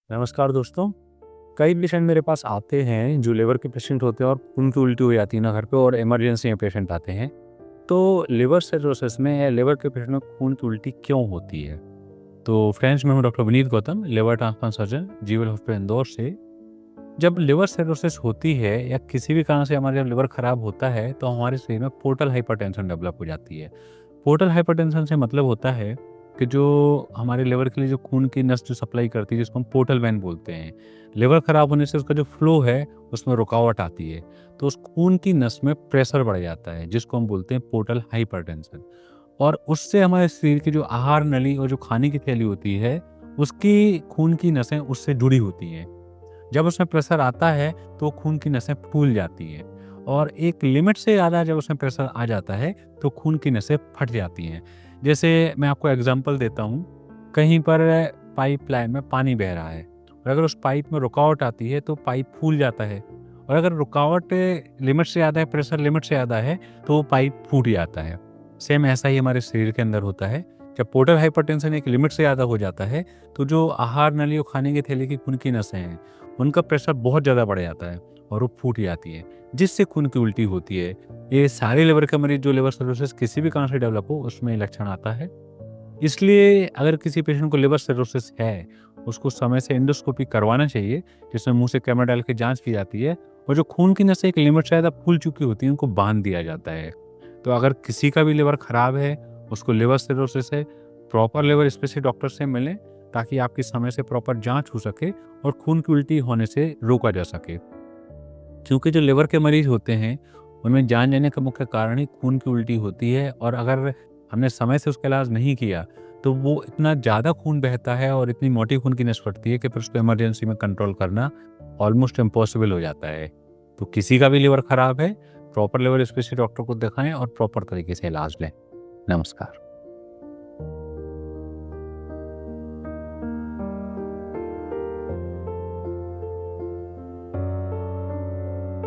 नमस्कार दोस्तों। कई पेशेंट मेरे पास आते हैं जो लिवर के पेशेंट होते हैं और उनकी उल्टी हो जाती है ना घर पे, और इमरजेंसी में पेशेंट आते हैं। तो लिवर सिरोसिस में या लिवर के पेशेंट में खून की उल्टी क्यों होती है? तो फ्रेंड्स, मैं हूं doctor Vineet Gautam, liver transplant surgeon, जीवन हॉस्पिटल इंदौर से। जब लिवर सिरोसिस होती है या किसी भी कारण से हमारा जब लिवर खराब होता है तो हमारे शरीर में पोर्टल हाइपरटेंशन डेवलप हो जाती है। पोर्टल हाइपरटेंशन से मतलब होता है कि जो हमारे लिवर के लिए जो खून की नस जो सप्लाई करती है, जिसको हम पोर्टल वेन बोलते हैं, लिवर खराब होने से उसका जो फ्लो है उसमें रुकावट आती है। तो उस खून की नस में प्रेशर बढ़ जाता है, जिसको हम बोलते हैं पोर्टल हाइपरटेंशन। और उससे हमारे शरीर की जो आहार नली और जो खाने की थैली होती है, उसकी खून की नसें उससे जुड़ी होती हैं। जब उसमें प्रेशर आता है तो खून की नसें फूल जाती हैं, और एक लिमिट से ज़्यादा जब उसमें प्रेशर आ जाता है तो खून की नसें फट जाती हैं। जैसे मैं आपको एग्जांपल देता हूँ, कहीं पर पाइपलाइन में पानी बह रहा है और अगर उस पाइप में रुकावट आती है तो पाइप फूल जाता है, और अगर रुकावट लिमिट से ज़्यादा है, प्रेशर लिमिट से ज़्यादा है, तो वो पाइप फूट जाता है। सेम ऐसा ही हमारे शरीर के अंदर होता है। जब पोर्टल हाइपरटेंशन एक लिमिट से ज़्यादा हो जाता है तो जो आहार नली और खाने की थैली की खून की नसें हैं, उनका प्रेशर बहुत ज़्यादा बढ़ जाता है और वो फूट जाती है, जिससे खून की उल्टी होती है। ये सारे लिवर के मरीज जो लिवर सिरोसिस किसी भी कारण से डेवलप हो, उसमें ये लक्षण आता है। इसलिए अगर किसी पेशेंट को लिवर सिरोसिस है, उसको समय से एंडोस्कोपी करवाना चाहिए, जिसमें मुँह से कैमरा डाल के जाँच की जाती है, और जो खून की नसें एक लिमिट से ज़्यादा फूल चुकी होती हैं, उनको बाँध दिया जाता है। तो अगर किसी का भी लिवर खराब है, उसको लिवर सिरोसिस है, प्रॉपर लिवर स्पेशलिस्ट डॉक्टर से मिलें, ताकि आपकी समय से प्रॉपर जाँच हो सके और खून की उल्टी होने से रोका जा सके। क्योंकि जो लिवर के मरीज होते हैं, उनमें जान जाने का मुख्य कारण ही खून की उल्टी होती है, और अगर हमने समय से उसका इलाज नहीं किया, तो वो इतना ज़्यादा खून बहता है और इतनी मोटी खून की नस फटती है कि फिर उसको इमरजेंसी में कंट्रोल करना ऑलमोस्ट इम्पॉसिबल हो जाता है। तो किसी का भी लिवर खराब है, प्रॉपर लिवर स्पेशलिस्ट डॉक्टर को दिखाएँ और प्रॉपर तरीके से इलाज लें। नमस्कार।